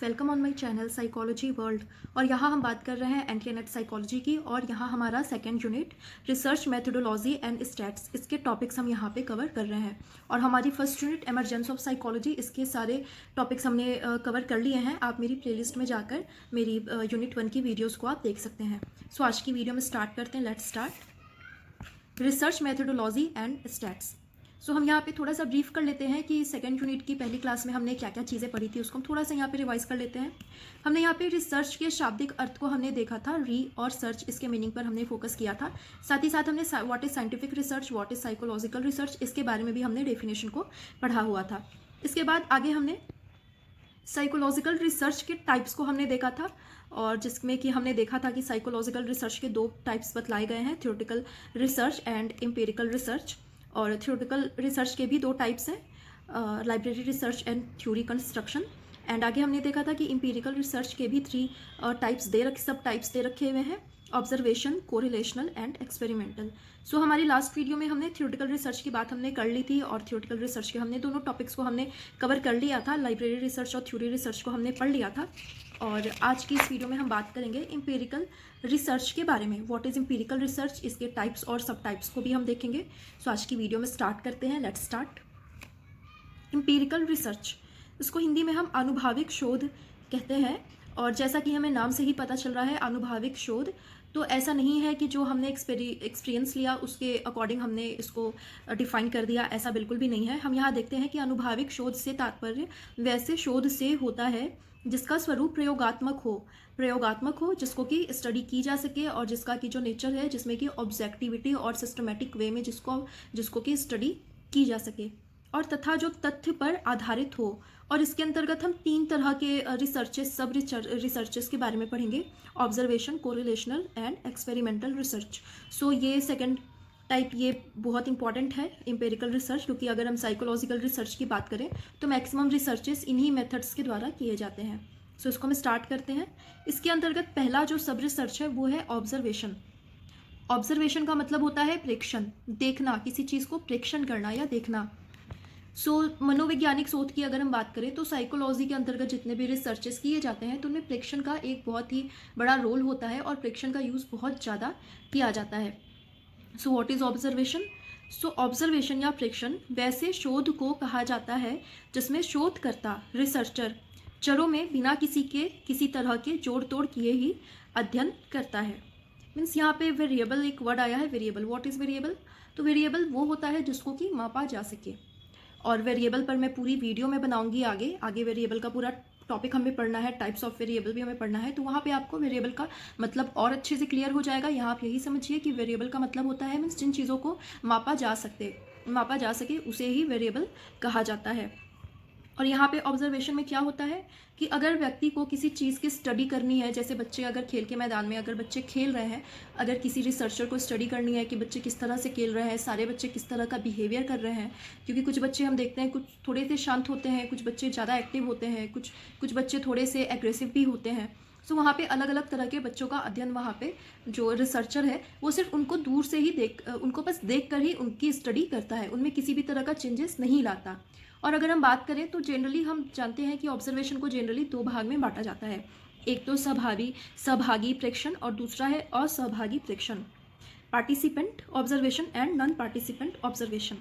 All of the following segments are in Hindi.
Welcome on my channel psychology world. और यहाँ हम बात कर रहे हैं एंटी साइकोलॉजी की। और यहाँ हमारा second unit research methodology and stats, इसके टॉपिक्स हम यहाँ पे कवर कर रहे हैं। और हमारी first unit emergence of psychology, इसके सारे टॉपिक्स हमने कवर कर लिए हैं। आप मेरी प्लेलिस्ट में जाकर मेरी यूनिट 1 की वीडियोज़ को आप देख सकते हैं। सो आज की वीडियो में स्टार्ट करते हैं। Let's start research methodology and stats. So हम यहाँ पे थोड़ा सा ब्रीफ कर लेते हैं कि सेकंड यूनिट की पहली क्लास में हमने क्या क्या चीज़ें पढ़ी थी, उसको हम थोड़ा सा यहाँ पे रिवाइज कर लेते हैं। हमने यहाँ पे रिसर्च के शाब्दिक अर्थ को हमने देखा था, री और सर्च, इसके मीनिंग पर हमने फोकस किया था। साथ ही साथ हमने what is scientific research, what is psychological research, इसके बारे में भी हमने डेफिनेशन को पढ़ा हुआ था। इसके बाद आगे हमने साइकोलॉजिकल रिसर्च के टाइप्स को हमने देखा था, और जिसमें कि हमने देखा था कि साइकोलॉजिकल रिसर्च के दो टाइप्स बतलाए गए हैं, theoretical research and empirical research. और थ्योरेटिकल रिसर्च के भी दो टाइप्स हैं, library research and theory construction. And आगे हमने देखा था कि एम्पिरिकल रिसर्च के भी थ्री सब टाइप्स दे रखे हुए हैं, ऑब्जर्वेशन, कोरिलेशनल एंड एक्सपेरिमेंटल। सो हमारी लास्ट वीडियो में हमने थ्योरेटिकल रिसर्च की बात हमने कर ली थी, और थ्योरेटिकल रिसर्च के हमने दोनों टॉपिक्स को हमने कवर कर लिया था, लाइब्रेरी रिसर्च और थ्योरी रिसर्च को हमने पढ़ लिया था। और आज की इस वीडियो में हम बात करेंगे एम्पिरिकल रिसर्च के बारे में, व्हाट इज एम्पिरिकल रिसर्च, इसके टाइप्स और सब टाइप्स को भी हम देखेंगे। सो आज की वीडियो में स्टार्ट करते हैं। Let's start. एम्पिरिकल रिसर्च, इसको हिंदी में हम आनुभविक शोध कहते हैं। और जैसा कि हमें नाम से ही पता चल रहा है, आनुभविक शोध, तो ऐसा नहीं है कि जो हमने एक्सपीरियंस लिया उसके अकॉर्डिंग हमने इसको डिफाइन कर दिया, ऐसा बिल्कुल भी नहीं है। हम यहाँ देखते हैं कि आनुभविक शोध से तात्पर्य वैसे शोध से होता है जिसका स्वरूप प्रयोगात्मक हो, जिसको कि स्टडी की जा सके, और जिसका कि जो नेचर है जिसमें कि ऑब्जेक्टिविटी और सिस्टमेटिक वे में जिसको कि स्टडी की जा सके, और तथा जो तथ्य पर आधारित हो। और इसके अंतर्गत हम तीन तरह के रिसर्चेस के बारे में पढ़ेंगे, observation, correlational and experimental research. So ये सेकंड टाइप ये बहुत इंपॉर्टेंट है, एम्पिरिकल रिसर्च, क्योंकि अगर हम साइकोलॉजिकल रिसर्च की बात करें तो मैक्सिमम रिसर्चेस इन्हीं मेथड्स के द्वारा किए जाते हैं। सो इसको हम स्टार्ट करते हैं। इसके अंतर्गत पहला जो सब रिसर्च है वो है ऑब्जर्वेशन। ऑब्जर्वेशन का मतलब होता है प्रेक्षण, देखना, किसी चीज़ को प्रेक्षण करना या देखना। मनोवैज्ञानिक शोध की अगर हम बात करें तो साइकोलॉजी के अंतर्गत जितने भी रिसर्चेस किए जाते हैं तो उनमें प्रेक्षण का एक बहुत ही बड़ा रोल होता है, और प्रेक्षण का यूज़ बहुत ज़्यादा किया जाता है। So what is observation? So observation या प्रेक्षण वैसे शोध को कहा जाता है जिसमें शोधकर्ता, रिसर्चर, चरों में बिना किसी तरह के जोड़ तोड़ किए ही अध्ययन करता है। मीन्स यहाँ पे वेरिएबल एक वर्ड आया है, वेरिएबल। What is variable? तो वेरिएबल वो होता है जिसको कि मापा जा सके, और वेरिएबल पर मैं पूरी वीडियो में बनाऊंगी आगे वेरिएबल का पूरा टॉपिक हमें पढ़ना है, टाइप्स ऑफ वेरिएबल भी हमें पढ़ना है, तो वहाँ पे आपको वेरिएबल का मतलब और अच्छे से क्लियर हो जाएगा। यहाँ आप यही समझिए कि वेरिएबल का मतलब होता है मीन्स जिन चीज़ों को मापा जा सके उसे ही वेरिएबल कहा जाता है। और यहाँ पे ऑब्जर्वेशन में क्या होता है कि अगर व्यक्ति को किसी चीज़ की स्टडी करनी है, जैसे बच्चे अगर खेल के मैदान में अगर बच्चे खेल रहे हैं, अगर किसी रिसर्चर को स्टडी करनी है कि बच्चे किस तरह से खेल रहे हैं, सारे बच्चे किस तरह का बिहेवियर कर रहे हैं, क्योंकि कुछ बच्चे हम देखते हैं कुछ थोड़े से शांत होते हैं, कुछ बच्चे ज़्यादा एक्टिव होते हैं, कुछ बच्चे थोड़े से एग्रेसिव भी होते हैं। सो वहाँ पे अलग अलग तरह के बच्चों का अध्ययन, वहाँ पे जो रिसर्चर है वो सिर्फ उनको दूर से ही उनको बस देख कर ही उनकी स्टडी करता है, उनमें किसी भी तरह का चेंजेस नहीं लाता। और अगर हम बात करें तो जनरली हम जानते हैं कि ऑब्जर्वेशन को जनरली दो भाग में बांटा जाता है, एक तो सहभागी प्रेक्षण और दूसरा है असहभागी प्रेक्षण, participant observation and non participant observation.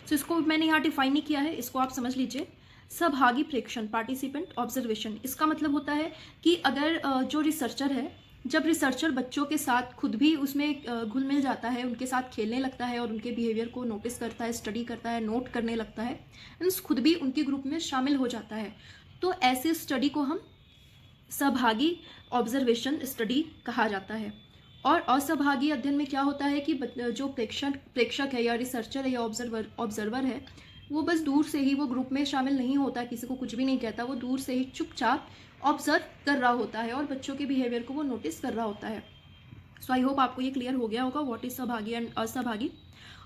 तो इसको मैंने यहाँ डिफाइन नहीं किया है, इसको आप समझ लीजिए। सहभागी प्रेक्षण, पार्टिसिपेंट ऑब्जर्वेशन, इसका मतलब होता है कि अगर जो रिसर्चर है, जब रिसर्चर बच्चों के साथ खुद भी उसमें घुल मिल जाता है, उनके साथ खेलने लगता है और उनके बिहेवियर को नोटिस करता है, स्टडी करता है, नोट करने लगता है, मीन्स खुद भी उनके ग्रुप में शामिल हो जाता है, तो ऐसे स्टडी को हम सहभागी ऑब्जर्वेशन स्टडी कहा जाता है। और असहभागी अध्ययन में क्या होता है कि जो प्रेक्षक है या रिसर्चर है या ऑब्जर्वर है, वो बस दूर से ही, वो ग्रुप में शामिल नहीं होता, किसी को कुछ भी नहीं कहता, वो दूर से ही चुपचाप ऑब्जर्व कर रहा होता है और बच्चों के बिहेवियर को वो नोटिस कर रहा होता है। सो आई होप आपको ये क्लियर हो गया होगा व्हाट इज सहभागी एंड असहभागी।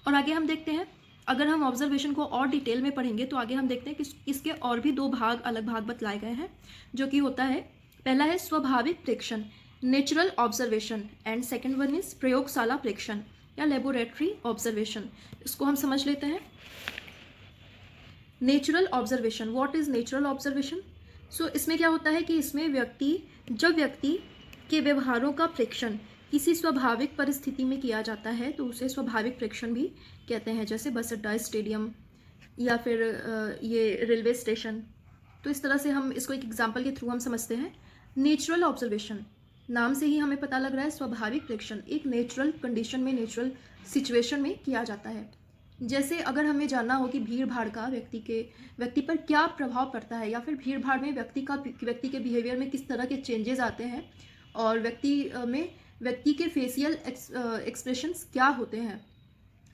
और आगे हम देखते हैं, अगर हम ऑब्जर्वेशन को और डिटेल में पढ़ेंगे तो आगे हम देखते हैं कि इसके और भी दो अलग भाग बतलाए गए हैं, जो कि होता है, पहला है स्वाभाविक प्रेक्षण, natural observation, and second one is प्रयोगशाला प्रेक्षण या लेबोरेटरी ऑब्जर्वेशन। इसको हम समझ लेते हैं। Natural observation, what is natural observation? So इसमें क्या होता है कि इसमें जब व्यक्ति के व्यवहारों का प्रेक्षण किसी स्वाभाविक परिस्थिति में किया जाता है तो उसे स्वाभाविक प्रेक्षण भी कहते हैं, जैसे बस अड्डा, स्टेडियम या फिर ये रेलवे स्टेशन। तो इस तरह से हम इसको एक एग्जाम्पल के थ्रू हम समझते हैं। नेचुरल ऑब्जर्वेशन, नाम से ही हमें पता लग रहा है स्वाभाविक प्रेक्षण एक नेचुरल कंडीशन में, नेचुरल सिचुएशन में किया जाता है। जैसे अगर हमें जानना हो कि भीड़ भाड़ का व्यक्ति पर क्या प्रभाव पड़ता है, या फिर भीड़ भाड़ में व्यक्ति के बिहेवियर में किस तरह के चेंजेस आते हैं, और व्यक्ति के फेशियल एक्सप्रेशंस क्या होते हैं।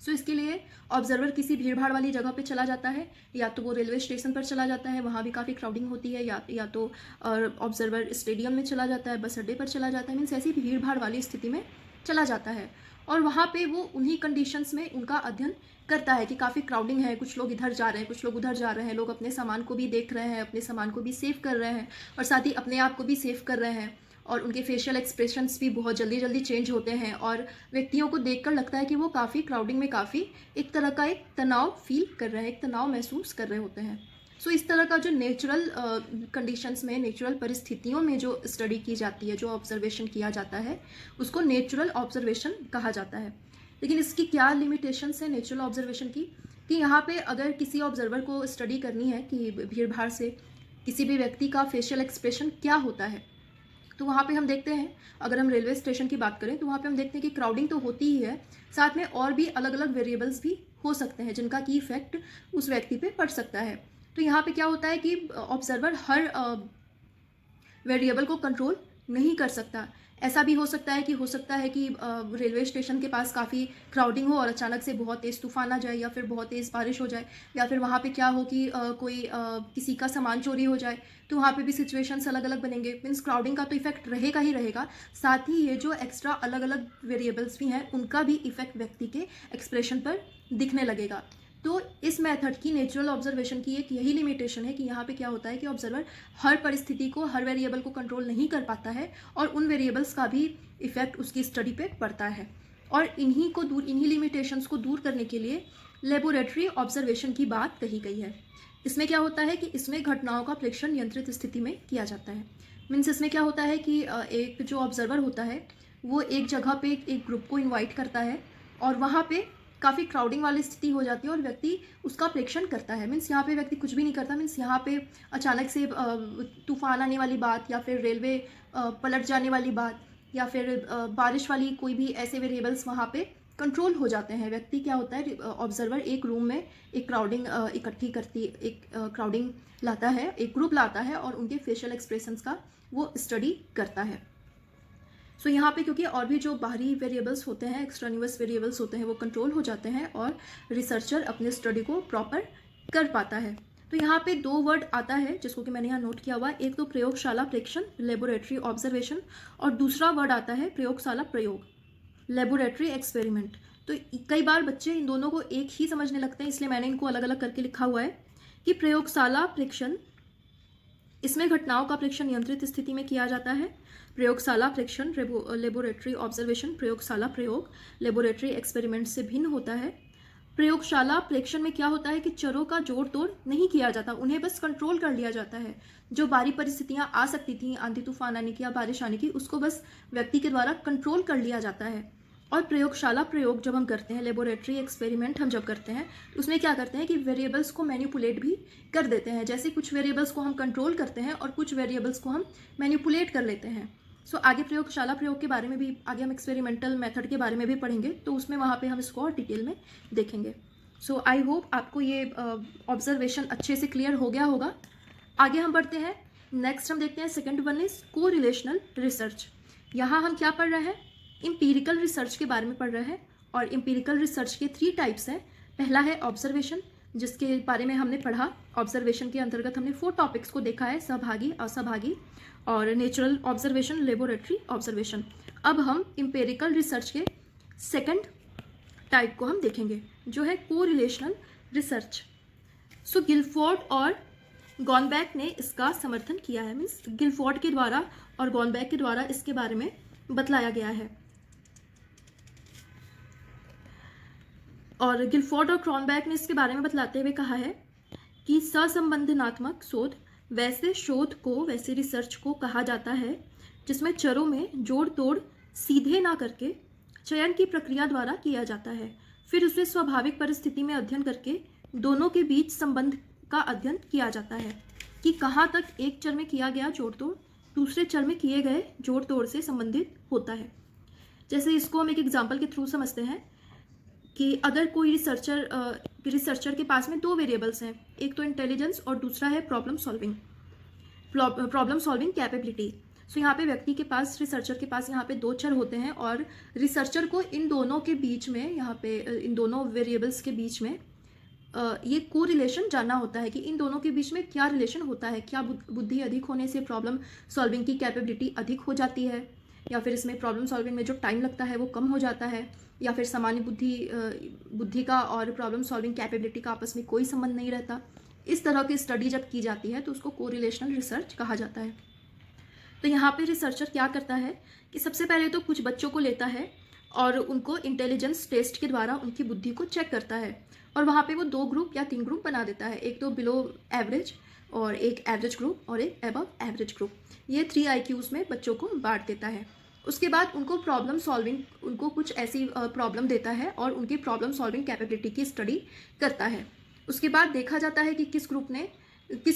सो इसके लिए ऑब्जर्वर किसी भीड़ भाड़ वाली जगह पे चला जाता है, या तो वो रेलवे स्टेशन पर चला जाता है, वहाँ भी काफ़ी क्राउडिंग होती है, या तो ऑब्जर्वर स्टेडियम में चला जाता है, बस अड्डे पर चला जाता है, मीन्स ऐसी भीड़ भाड़ वाली स्थिति में चला जाता है। और वहाँ पे वो उन्हीं कंडीशंस में उनका अध्ययन करता है कि काफ़ी क्राउडिंग है, कुछ लोग इधर जा रहे हैं, कुछ लोग उधर जा रहे हैं, लोग अपने सामान को भी देख रहे हैं, अपने सामान को भी सेव कर रहे हैं, और साथ ही अपने आप को भी सेव कर रहे हैं, और उनके फेशियल एक्सप्रेशंस भी बहुत जल्दी जल्दी चेंज होते हैं, और व्यक्तियों को देखकर लगता है कि वो काफ़ी क्राउडिंग में काफ़ी एक तरह का एक तनाव फील कर रहे हैं, एक तनाव महसूस कर रहे होते हैं। सो इस तरह का जो नेचुरल कंडीशंस में, नेचुरल परिस्थितियों में जो स्टडी की जाती है, जो ऑब्जर्वेशन किया जाता है, उसको नेचुरल ऑब्जर्वेशन कहा जाता है। लेकिन इसकी क्या लिमिटेशंस है नेचुरल ऑब्जर्वेशन की, कि यहाँ पे अगर किसी ऑब्जर्वर को स्टडी करनी है कि भीड़ भाड़ से किसी भी व्यक्ति का फेशियल एक्सप्रेशन क्या होता है, तो वहाँ पे हम देखते हैं, अगर हम रेलवे स्टेशन की बात करें तो वहाँ पे हम देखते हैं कि क्राउडिंग तो होती ही है, साथ में और भी अलग अलग वेरिएबल्स भी हो सकते हैं जिनका की इफेक्ट उस व्यक्ति पे पड़ सकता है। तो यहाँ पे क्या होता है कि ऑब्जर्वर हर वेरिएबल को कंट्रोल नहीं कर सकता। ऐसा भी हो सकता है कि रेलवे स्टेशन के पास काफ़ी क्राउडिंग हो और अचानक से बहुत तेज़ तूफान आ जाए, या फिर बहुत तेज़ बारिश हो जाए, या फिर वहाँ पे क्या हो कि किसी का सामान चोरी हो जाए, तो वहाँ पे भी सिचुएशंस अलग अलग बनेंगे। मीन्स क्राउडिंग का तो इफेक्ट रहेगा ही रहेगा, साथ ही ये जो एक्स्ट्रा अलग अलग वेरिएबल्स भी हैं उनका भी इफेक्ट व्यक्ति के एक्सप्रेशन पर दिखने लगेगा। तो इस मेथड की, नेचुरल ऑब्जर्वेशन की एक यही लिमिटेशन है कि यहाँ पे क्या होता है कि ऑब्जर्वर हर परिस्थिति को, हर वेरिएबल को कंट्रोल नहीं कर पाता है, और उन वेरिएबल्स का भी इफेक्ट उसकी स्टडी पे पड़ता है। और इन्हीं लिमिटेशंस को दूर करने के लिए लेबोरेटरी ऑब्जर्वेशन की बात कही गई है। इसमें क्या होता है कि इसमें घटनाओं का प्रेक्षण नियंत्रित स्थिति में किया जाता है। मीन्स इसमें क्या होता है कि एक जो ऑब्जर्वर होता है वो एक जगह पे एक ग्रुप को इन्वाइट करता है, और वहाँ पे काफ़ी क्राउडिंग वाली स्थिति हो जाती है और व्यक्ति उसका प्रेक्षण करता है। मीन्स यहाँ पे व्यक्ति कुछ भी नहीं करता, मीन्स यहाँ पे अचानक से तूफान आने वाली बात, या फिर रेलवे पलट जाने वाली बात, या फिर बारिश वाली कोई भी ऐसे वेरिएबल्स वहाँ पे कंट्रोल हो जाते हैं। व्यक्ति क्या होता है, ऑब्जर्वर एक रूम में एक क्राउडिंग क्राउडिंग लाता है, एक ग्रुप लाता है, और उनके फेशियल एक्सप्रेशंस का वो स्टडी करता है। सो यहाँ पे क्योंकि और भी जो बाहरी वेरिएबल्स होते हैं, एक्सट्रानिवस वेरिएबल्स होते हैं, वो कंट्रोल हो जाते हैं और रिसर्चर अपने स्टडी को प्रॉपर कर पाता है। तो यहाँ पे दो वर्ड आता है जिसको कि मैंने यहाँ नोट किया हुआ, एक तो प्रयोगशाला प्रेक्षण, लेबोरेटरी ऑब्जर्वेशन, और दूसरा वर्ड आता है प्रयोगशाला प्रयोग, लेबोरेटरी एक्सपेरिमेंट। तो कई बार बच्चे इन दोनों को एक ही समझने लगते हैं, इसलिए मैंने इनको अलग अलग करके लिखा हुआ है कि प्रयोगशाला प्रेक्षण, इसमें घटनाओं का प्रेक्षण नियंत्रित स्थिति में किया जाता है। प्रयोगशाला प्रेक्षण, लेबोरेटरी ऑब्जर्वेशन, प्रयोगशाला प्रयोग, लेबोरेटरी एक्सपेरिमेंट से भिन्न होता है। प्रयोगशाला प्रेक्षण में क्या होता है कि चरों का जोड़ तोड़ नहीं किया जाता, उन्हें बस कंट्रोल कर लिया जाता है। जो बाहरी परिस्थितियां आ सकती थी, आंधी तूफान आने की या बारिश आने की, उसको बस व्यक्ति के द्वारा कंट्रोल कर लिया जाता है। और प्रयोगशाला प्रयोग जब हम करते हैं, लेबोरेटरी एक्सपेरिमेंट हम जब करते हैं, उसमें क्या करते हैं कि वेरिएबल्स को मैनिपुलेट भी कर देते हैं। जैसे कुछ वेरिएबल्स को हम कंट्रोल करते हैं और कुछ वेरिएबल्स को हम मैनिपुलेट कर लेते हैं। सो आगे प्रयोगशाला प्रयोग के बारे में भी, आगे हम एक्सपेरिमेंटल मेथड के बारे में भी पढ़ेंगे, तो उसमें वहाँ पे हम इसको और डिटेल में देखेंगे। सो आई होप आपको ये ऑब्जर्वेशन अच्छे से क्लियर हो गया होगा। आगे हम बढ़ते हैं, नेक्स्ट हम देखते हैं सेकेंड वन इज को रिलेशनल रिसर्च। यहाँ हम क्या पढ़ रहे हैं, इम्पीरिकल रिसर्च के बारे में पढ़ रहे हैं। और इम्पीरिकल रिसर्च के 3 टाइप्स हैं। पहला है ऑब्जर्वेशन, जिसके बारे में हमने पढ़ा। ऑब्जर्वेशन के अंतर्गत हमने 4 टॉपिक्स को देखा है, सहभागी, असहभागी, और नेचुरल ऑब्जर्वेशन, लेबोरेटरी ऑब्जर्वेशन। अब हम इम्पेरिकल रिसर्च के सेकंड टाइप को हम देखेंगे, जो है को रिलेशनल रिसर्च। सो गिलफोर्ड और गॉनबैक ने इसका समर्थन किया है। मीन्स गिलफोर्ड के द्वारा और गॉनबैक के द्वारा इसके बारे में बतलाया गया है। और गिलफोर्ड और क्रॉनबैक ने इसके बारे में बतलाते हुए कहा है कि सहसंबंधनात्मक शोध वैसे शोध को, वैसे रिसर्च को कहा जाता है जिसमें चरों में जोड़ तोड़ सीधे ना करके चयन की प्रक्रिया द्वारा किया जाता है, फिर उसे स्वाभाविक परिस्थिति में अध्ययन करके दोनों के बीच संबंध का अध्ययन किया जाता है कि कहाँ तक एक चर में किया गया जोड़ तोड़ दूसरे चर में किए गए जोड़ तोड़ से संबंधित होता है। जैसे इसको हम एक एग्जाम्पल के थ्रू समझते हैं कि अगर कोई रिसर्चर के पास में दो वेरिएबल्स हैं, एक तो इंटेलिजेंस और दूसरा है प्रॉब्लम सॉल्विंग कैपेबिलिटी। सो यहाँ पे व्यक्ति के पास, रिसर्चर के पास यहाँ पे दो चर होते हैं और रिसर्चर को इन दोनों के बीच में, यहाँ पे इन दोनों वेरिएबल्स के बीच में ये को रिलेशन जानना होता है कि इन दोनों के बीच में क्या रिलेशन होता है। क्या बुद्धि अधिक होने से प्रॉब्लम सॉल्विंग की कैपेबिलिटी अधिक हो जाती है, या फिर इसमें प्रॉब्लम सॉल्विंग में जो टाइम लगता है वो कम हो जाता है, या फिर सामान्य बुद्धि का और प्रॉब्लम सॉल्विंग कैपेबिलिटी का आपस में कोई संबंध नहीं रहता। इस तरह की स्टडी जब की जाती है तो उसको कोरिलेशनल रिसर्च कहा जाता है। तो यहाँ पे रिसर्चर क्या करता है कि सबसे पहले तो कुछ बच्चों को लेता है और उनको इंटेलिजेंस टेस्ट के द्वारा उनकी बुद्धि को चेक करता है, और वहाँ पे वो 2 ग्रुप या 3 ग्रुप बना देता है, एक तो बिलो एवरेज और एक एवरेज ग्रुप और एक अबव एवरेज ग्रुप। ये 3 IQs में बच्चों को बांट देता है। उसके बाद उनको प्रॉब्लम सॉल्विंग, उनको कुछ ऐसी प्रॉब्लम देता है और उनकी प्रॉब्लम सॉल्विंग कैपेबिलिटी की स्टडी करता है। उसके बाद देखा जाता है कि किस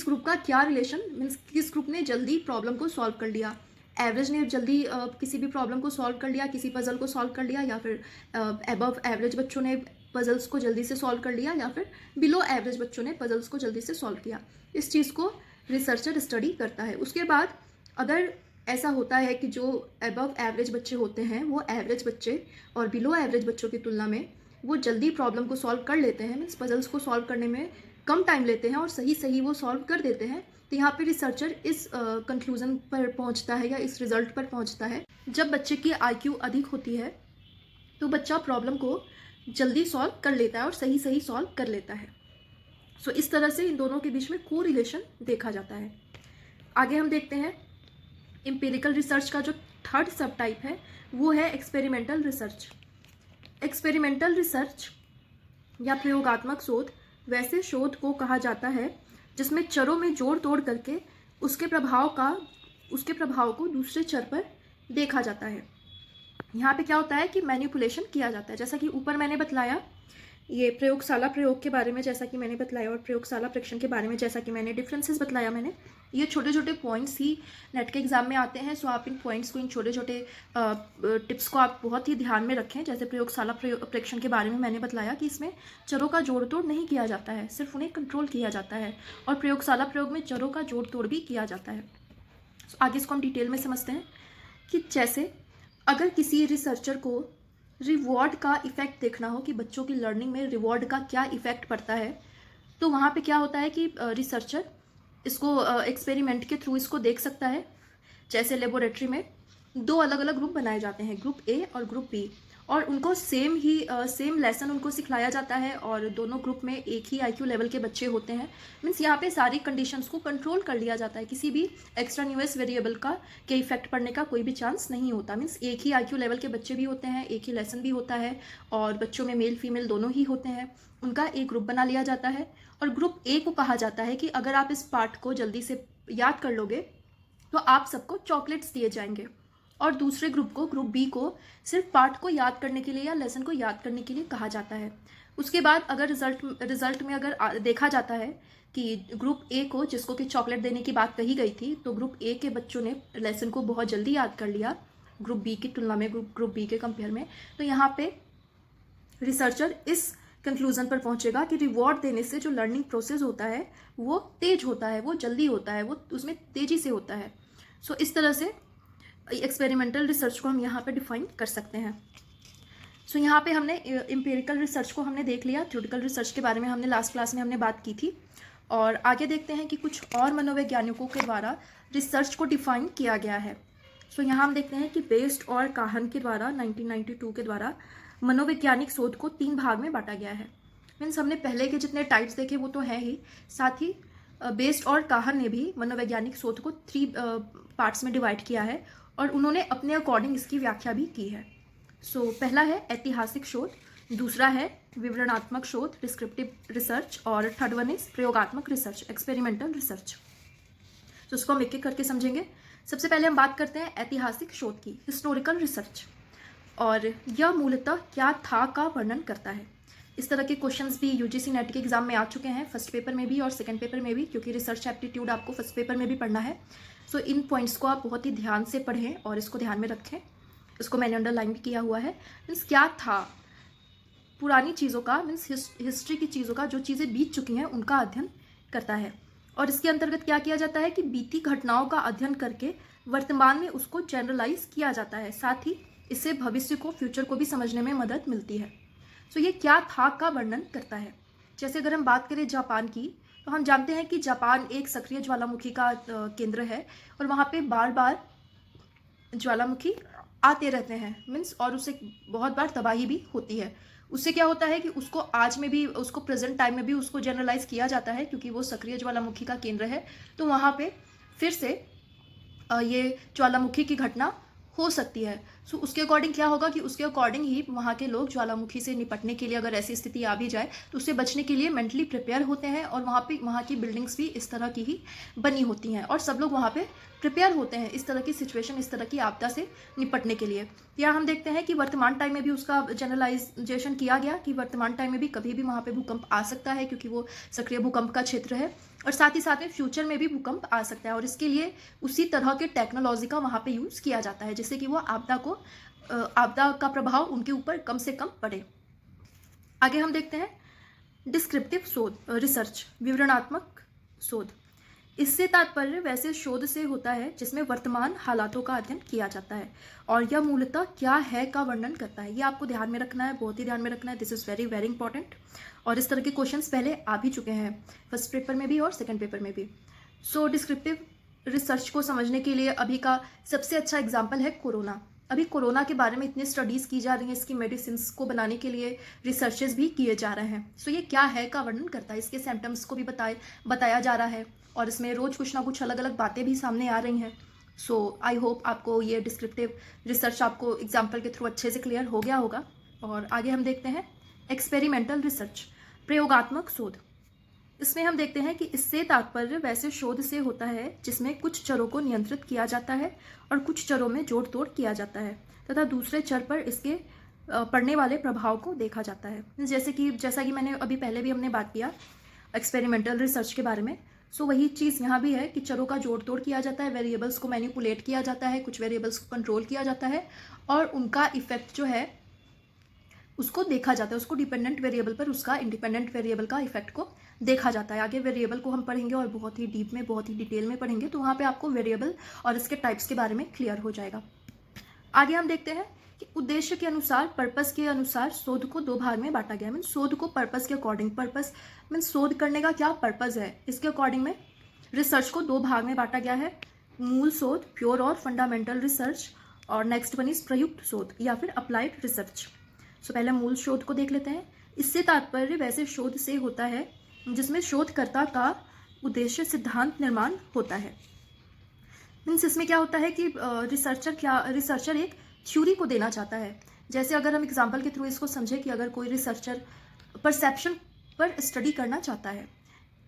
ग्रुप का क्या रिलेशन, मीन्स किस ग्रुप ने जल्दी प्रॉब्लम को सॉल्व कर लिया। एवरेज ने जल्दी किसी भी प्रॉब्लम को सॉल्व कर लिया, किसी पजल को सॉल्व कर लिया, या फिर अबव एवरेज बच्चों ने पजल्स को जल्दी से सॉल्व कर लिया, या फिर बिलो एवरेज बच्चों ने पजल्स को जल्दी से सॉल्व किया। इस चीज़ को रिसर्चर स्टडी करता है। उसके बाद अगर ऐसा होता है कि जो अबव एवरेज बच्चे होते हैं वो एवरेज बच्चे और बिलो एवरेज बच्चों की तुलना में वो जल्दी प्रॉब्लम को सॉल्व कर लेते हैं, मीन्स पजल्स को सॉल्व करने में कम टाइम लेते हैं और सही वो सॉल्व कर देते हैं, तो यहाँ पे रिसर्चर इस कंक्लूजन पर पहुँचता है या इस रिजल्ट पर पहुँचता है, जब बच्चे की IQ अधिक होती है तो बच्चा प्रॉब्लम को जल्दी सॉल्व कर लेता है और सही सॉल्व कर लेता है। सो इस तरह से इन दोनों के बीच में को रिलेशन देखा जाता है। आगे हम देखते हैं एम्पिरिकल रिसर्च का जो 3rd सब टाइप है वो है एक्सपेरिमेंटल रिसर्च। एक्सपेरिमेंटल रिसर्च या प्रयोगात्मक शोध वैसे शोध को कहा जाता है जिसमें चरों में जोड़ तोड़ करके उसके प्रभाव को दूसरे चर पर देखा जाता है। यहाँ पे क्या होता है कि मैनिपुलेशन किया जाता है, जैसा कि ऊपर मैंने बतलाया ये प्रयोगशाला प्रयोग के बारे में, जैसा कि मैंने बतलाया, और प्रयोगशाला परीक्षण के बारे में जैसा कि मैंने डिफरेंसेस बतलाया। मैंने ये छोटे छोटे पॉइंट्स ही नेट के एग्जाम में आते हैं, सो आप इन पॉइंट्स को, इन छोटे छोटे टिप्स को आप बहुत ही ध्यान में रखें। जैसे प्रयोगशाला परीक्षण के बारे में मैंने बतलाया कि इसमें चरों का जोड़ तोड़ नहीं किया जाता है, सिर्फ उन्हें कंट्रोल किया जाता है, और प्रयोगशाला प्रयोग में चरों का जोड़ तोड़ भी किया जाता है। आगे इसको हम डिटेल में समझते हैं कि जैसे अगर किसी रिसर्चर को रिवॉर्ड का इफ़ेक्ट देखना हो कि बच्चों की लर्निंग में रिवॉर्ड का क्या इफ़ेक्ट पड़ता है, तो वहाँ पे क्या होता है कि रिसर्चर इसको एक्सपेरिमेंट के थ्रू इसको देख सकता है। जैसे लेबोरेटरी में 2 अलग अलग ग्रुप बनाए जाते हैं, ग्रुप A और ग्रुप B, और उनको सेम लेसन उनको सिखलाया जाता है, और दोनों ग्रुप में एक ही IQ लेवल के बच्चे होते हैं। मीन्स यहाँ पे सारी कंडीशंस को कंट्रोल कर लिया जाता है, किसी भी एक्स्ट्रा न्यूएस वेरिएबल के इफेक्ट पड़ने का कोई भी चांस नहीं होता। मीन्स एक ही IQ लेवल के बच्चे भी होते हैं, एक ही लेसन भी होता है, और बच्चों में मेल फीमेल दोनों ही होते हैं। उनका एक ग्रुप बना लिया जाता है, और ग्रुप A को कहा जाता है कि अगर आप इस पार्ट को जल्दी से याद कर लोगे तो आप सबको चॉकलेट्स दिए जाएंगे, और दूसरे ग्रुप को, ग्रुप B को, सिर्फ पार्ट को याद करने के लिए या लेसन को याद करने के लिए कहा जाता है। उसके बाद अगर रिजल्ट में अगर देखा जाता है कि ग्रुप A को, जिसको कि चॉकलेट देने की बात कही गई थी, तो ग्रुप A के बच्चों ने लेसन को बहुत जल्दी याद कर लिया ग्रुप B की तुलना में, ग्रुप B के कंपेयर में, तो यहाँ पे रिसर्चर इस कंक्लूजन पर पहुंचेगा कि रिवॉर्ड देने से जो लर्निंग प्रोसेस होता है वो तेज होता है, वो जल्दी होता है, वो उसमें तेजी से होता है। सो इस तरह से एक्सपेरिमेंटल रिसर्च को हम यहाँ पे डिफाइन कर सकते हैं। सो यहाँ पे हमने एम्पिरिकल रिसर्च को हमने देख लिया, थ्योरेटिकल रिसर्च के बारे में हमने लास्ट क्लास में हमने बात की थी, और आगे देखते हैं कि कुछ और मनोवैज्ञानिकों के द्वारा रिसर्च को डिफाइन किया गया है। सो यहाँ हम देखते हैं कि बेस्ट और काहन के द्वारा 1992 के द्वारा मनोवैज्ञानिक शोध को 3 भाग में बांटा गया है। मीन्स हमने पहले के जितने टाइप्स देखे वो तो है ही, साथ ही बेस्ट और काहन ने भी मनोवैज्ञानिक शोध को 3 पार्ट्स में डिवाइड किया है, और उन्होंने अपने अकॉर्डिंग इसकी व्याख्या भी की है। सो पहला है ऐतिहासिक शोध, दूसरा है विवरणात्मक शोध डिस्क्रिप्टिव रिसर्च, और थर्ड वन इज प्रयोगात्मक रिसर्च एक्सपेरिमेंटल रिसर्च। तो उसको हम एक एक करके समझेंगे। सबसे पहले हम बात करते हैं ऐतिहासिक शोध की, हिस्टोरिकल रिसर्च, और यह मूलतः क्या था का वर्णन करता है। इस तरह के क्वेश्चंस भी यूजीसी नेट के एग्जाम में आ चुके हैं, फर्स्ट पेपर में भी और सेकंड पेपर में भी, क्योंकि रिसर्च एप्टीट्यूड आपको फर्स्ट पेपर में भी पढ़ना है। सो इन पॉइंट्स को आप बहुत ही ध्यान से पढ़ें और इसको ध्यान में रखें। इसको मैंने अंडरलाइन भी किया हुआ है। मीन्स क्या था, पुरानी चीज़ों का, मीन्स हिस्ट्री की चीज़ों का, जो चीज़ें बीत चुकी हैं उनका अध्ययन करता है। और इसके अंतर्गत क्या किया जाता है कि बीती घटनाओं का अध्ययन करके वर्तमान में उसको जनरलाइज किया जाता है। साथ ही इससे भविष्य को, फ्यूचर को भी समझने में मदद मिलती है। सो ये क्या था का वर्णन करता है। जैसे अगर हम बात करें जापान की, तो हम जानते हैं कि जापान एक सक्रिय ज्वालामुखी का केंद्र है और वहाँ पे बार बार ज्वालामुखी आते रहते हैं, मीन्स, और उससे बहुत बार तबाही भी होती है। उससे क्या होता है कि उसको आज में भी, उसको प्रेजेंट टाइम में भी उसको जनरलाइज किया जाता है, क्योंकि वो सक्रिय ज्वालामुखी का केंद्र है। तो वहाँ पे फिर से ये ज्वालामुखी की घटना हो सकती है। सो उसके अकॉर्डिंग क्या होगा कि उसके अकॉर्डिंग ही वहाँ के लोग ज्वालामुखी से निपटने के लिए, अगर ऐसी स्थिति आ भी जाए तो उससे बचने के लिए मेंटली प्रिपेयर होते हैं। और वहाँ की बिल्डिंग्स भी इस तरह की ही बनी होती हैं और सब लोग वहाँ पे प्रिपेयर होते हैं इस तरह की सिचुएशन, इस तरह की आपदा से निपटने के लिए। यहाँ हम देखते हैं कि वर्तमान टाइम में भी उसका जनरलाइजेशन किया गया कि वर्तमान टाइम में भी कभी भी वहाँ पे भूकंप आ सकता है, क्योंकि वो सक्रिय भूकंप का क्षेत्र है। और साथ ही साथ में फ्यूचर में भी भूकंप आ सकता है, और इसके लिए उसी तरह के टेक्नोलॉजी का वहाँ पे यूज़ किया जाता है, जिससे कि वो आपदा का प्रभाव उनके ऊपर कम से कम पड़े। आगे हम देखते हैं डिस्क्रिप्टिव शोध, रिसर्च, विवरणात्मक शोध। इससे तात्पर्य वैसे शोध से होता है जिसमें वर्तमान हालातों का अध्ययन किया जाता है और यह मूलतः क्या है का वर्णन करता है। ये आपको ध्यान में रखना है, बहुत ही ध्यान में रखना है। This is very very important. और इस तरह के क्वेश्चंस पहले आ भी चुके हैं, फर्स्ट पेपर में भी और सेकंड पेपर में भी। सो डिस्क्रिप्टिव रिसर्च को समझने के लिए अभी का सबसे अच्छा एग्जाम्पल है कोरोना। अभी कोरोना के बारे में इतनी स्टडीज़ की जा रही हैं, इसकी मेडिसिन को बनाने के लिए रिसर्चेस भी किए जा रहे हैं। सो ये क्या है का वर्णन करता है, इसके सिम्टम्स को भी बताया जा रहा है और इसमें रोज़ कुछ ना कुछ अलग अलग बातें भी सामने आ रही हैं। सो आई होप आपको ये डिस्क्रिप्टिव रिसर्च आपको एग्जाम्पल के थ्रू अच्छे से क्लियर हो गया होगा। और आगे हम देखते हैं एक्सपेरिमेंटल रिसर्च, प्रयोगात्मक शोध। इसमें हम देखते हैं कि इससे तात्पर्य वैसे शोध से होता है जिसमें कुछ चरों को नियंत्रित किया जाता है और कुछ चरों में जोड़ तोड़ किया जाता है तथा दूसरे चर पर इसके पड़ने वाले प्रभाव को देखा जाता है। जैसा कि मैंने अभी पहले भी हमने बात किया एक्सपेरिमेंटल रिसर्च के बारे में। सो वही चीज़ यहाँ भी है कि चरों का जोड़ तोड़ किया जाता है, वेरिएबल्स को मैनिपुलेट किया जाता है, कुछ वेरिएबल्स को कंट्रोल किया जाता है और उनका इफेक्ट जो है उसको देखा जाता है, उसको डिपेंडेंट वेरिएबल पर उसका इंडिपेंडेंट वेरिएबल का इफेक्ट को देखा जाता है। आगे वेरिएबल को हम पढ़ेंगे और बहुत ही डीप में, बहुत ही डिटेल में पढ़ेंगे, तो वहाँ पे आपको वेरिएबल और इसके टाइप्स के बारे में क्लियर हो जाएगा। आगे हम देखते हैं कि उद्देश्य के अनुसार, पर्पस के अनुसार शोध को दो भाग में बांटा गया है। मीन्स शोध को पर्पस के अकॉर्डिंग, पर्पस मीन्स शोध करने का क्या पर्पस है, इसके अकॉर्डिंग में रिसर्च को दो भाग में बांटा गया है, मूल शोध, प्योर और फंडामेंटल रिसर्च, और नेक्स्ट वन इज प्रयुक्त शोध या फिर अप्लाइड रिसर्च। सो पहले मूल शोध को देख लेते हैं। इससे तात्पर्य वैसे शोध से होता है जिसमें शोधकर्ता का उद्देश्य सिद्धांत निर्माण होता है। मीन्स इसमें क्या होता है कि रिसर्चर एक थ्योरी को देना चाहता है। जैसे अगर हम एग्जांपल के थ्रू इसको समझें कि अगर कोई रिसर्चर परसेप्शन पर स्टडी करना चाहता है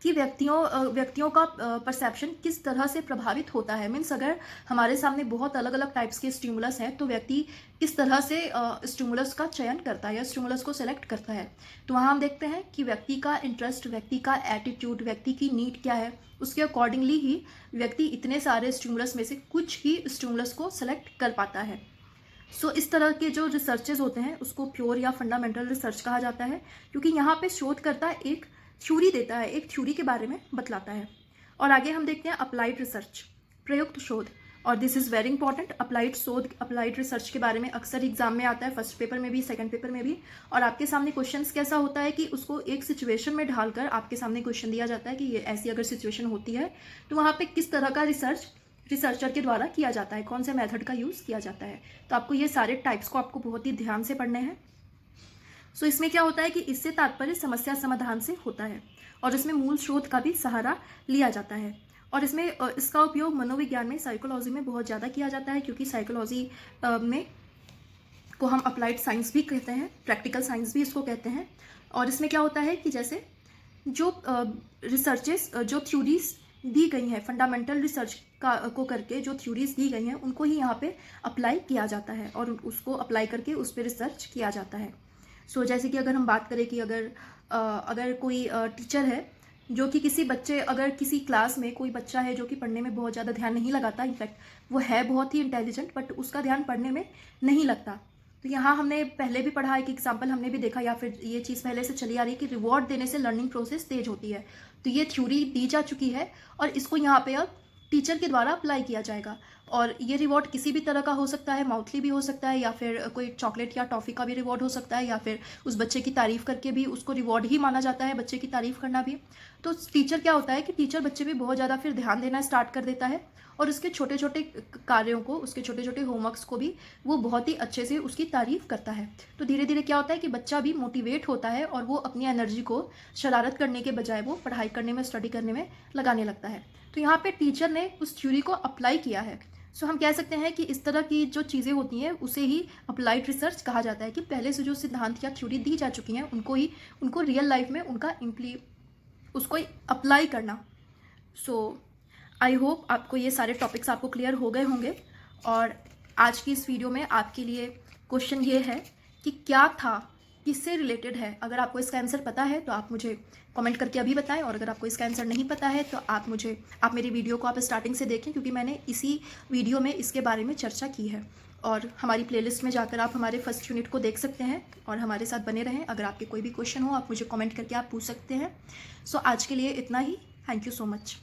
कि व्यक्तियों का परसेप्शन किस तरह से प्रभावित होता है। मीन्स अगर हमारे सामने बहुत अलग अलग टाइप्स के स्टिमुलस हैं तो व्यक्ति किस तरह से स्टिमुलस का चयन करता है या स्टिमुलस को सेलेक्ट करता है। तो वहाँ हम देखते हैं कि व्यक्ति का इंटरेस्ट, व्यक्ति का एटीट्यूड, व्यक्ति की नीड क्या है, उसके अकॉर्डिंगली ही व्यक्ति इतने सारे स्टिमुलस में से कुछ ही स्टिमुलस को सेलेक्ट कर पाता है। सो इस तरह के जो रिसर्चेज होते हैं उसको प्योर या फंडामेंटल रिसर्च कहा जाता है, क्योंकि यहाँ पे शोधकर्ता एक थ्योरी देता है, एक थ्योरी के बारे में बतलाता है। और आगे हम देखते हैं अप्लाइड रिसर्च, प्रयुक्त शोध। और this is very important. Applied शोध, अप्लाइड रिसर्च के बारे में अक्सर एग्जाम में आता है, फर्स्ट पेपर में भी, सेकंड पेपर में भी। और आपके सामने क्वेश्चंस कैसा होता है कि उसको एक सिचुएशन में ढालकर आपके सामने क्वेश्चन दिया जाता है कि ये ऐसी अगर सिचुएशन होती है तो वहाँ पे किस तरह का रिसर्चर के द्वारा किया जाता है, कौन से मेथड का यूज़ किया जाता है। तो आपको ये सारे टाइप्स को आपको बहुत ही ध्यान से पढ़ने हैं। सो इसमें क्या होता है कि इससे तात्पर्य समस्या समाधान से होता है और इसमें मूल शोध का भी सहारा लिया जाता है। और इसमें इसका उपयोग मनोविज्ञान में, साइकोलॉजी में बहुत ज़्यादा किया जाता है, क्योंकि साइकोलॉजी में को हम अप्लाइड साइंस भी कहते हैं, प्रैक्टिकल साइंस भी इसको कहते हैं। और इसमें क्या होता है कि जैसे जो रिसर्चेस, जो थ्योरीज दी गई हैं, फंडामेंटल रिसर्च को करके जो थ्योरीज दी गई हैं उनको ही यहाँ पे अप्लाई किया जाता है और उसको अप्लाई करके उस पर रिसर्च किया जाता है। सो जैसे कि अगर हम बात करें कि अगर कोई टीचर है जो कि किसी बच्चे, अगर किसी क्लास में कोई बच्चा है जो कि पढ़ने में बहुत ज़्यादा ध्यान नहीं लगाता, इनफैक्ट वो है बहुत ही इंटेलिजेंट बट उसका ध्यान पढ़ने में नहीं लगता, तो यहाँ हमने पहले भी पढ़ा, एक एग्जाम्पल हमने भी देखा या फिर ये चीज़ पहले से चली आ रही है कि रिवॉर्ड देने से लर्निंग प्रोसेस तेज होती है। तो ये थ्योरी दी जा चुकी है और इसको यहाँ पे अब टीचर के द्वारा अप्लाई किया जाएगा। और ये रिवॉर्ड किसी भी तरह का हो सकता है, माउथली भी हो सकता है या फिर कोई चॉकलेट या टॉफ़ी का भी रिवॉर्ड हो सकता है, या फिर उस बच्चे की तारीफ़ करके भी उसको रिवॉर्ड ही माना जाता है, बच्चे की तारीफ़ करना भी। तो टीचर क्या होता है कि टीचर बच्चे पे बहुत ज़्यादा फिर ध्यान देना स्टार्ट कर देता है और उसके छोटे छोटे कार्यों को, उसके छोटे छोटे होमवर्क्स को भी वो बहुत ही अच्छे से उसकी तारीफ़ करता है। तो धीरे धीरे क्या होता है कि बच्चा भी मोटिवेट होता है और वो अपनी एनर्जी को शरारत करने के बजाय वो पढ़ाई करने में, स्टडी करने में लगाने लगता है। तो यहाँ पे टीचर ने उस थ्योरी को अप्लाई किया है। सो हम कह सकते हैं कि इस तरह की जो चीज़ें होती हैं उसे ही अप्लाइड रिसर्च कहा जाता है, कि पहले से जो सिद्धांत या थ्योरी दी जा चुकी हैं उनको रियल लाइफ में उसको अप्लाई करना। सो आई होप आपको ये सारे टॉपिक्स आपको क्लियर हो गए होंगे। और आज की इस वीडियो में आपके लिए क्वेश्चन ये है कि क्या था, किससे रिलेटेड है। अगर आपको इसका आंसर पता है तो आप मुझे कमेंट करके अभी बताएं, और अगर आपको इसका आंसर नहीं पता है तो आप मेरी वीडियो को आप स्टार्टिंग से देखें, क्योंकि मैंने इसी वीडियो में इसके बारे में चर्चा की है। और हमारी प्लेलिस्ट में जाकर आप हमारे फर्स्ट यूनिट को देख सकते हैं और हमारे साथ बने रहें। अगर आपके कोई भी क्वेश्चन हो आप मुझे कमेंट करके आप पूछ सकते हैं। सो आज के लिए इतना ही। Thank you so much.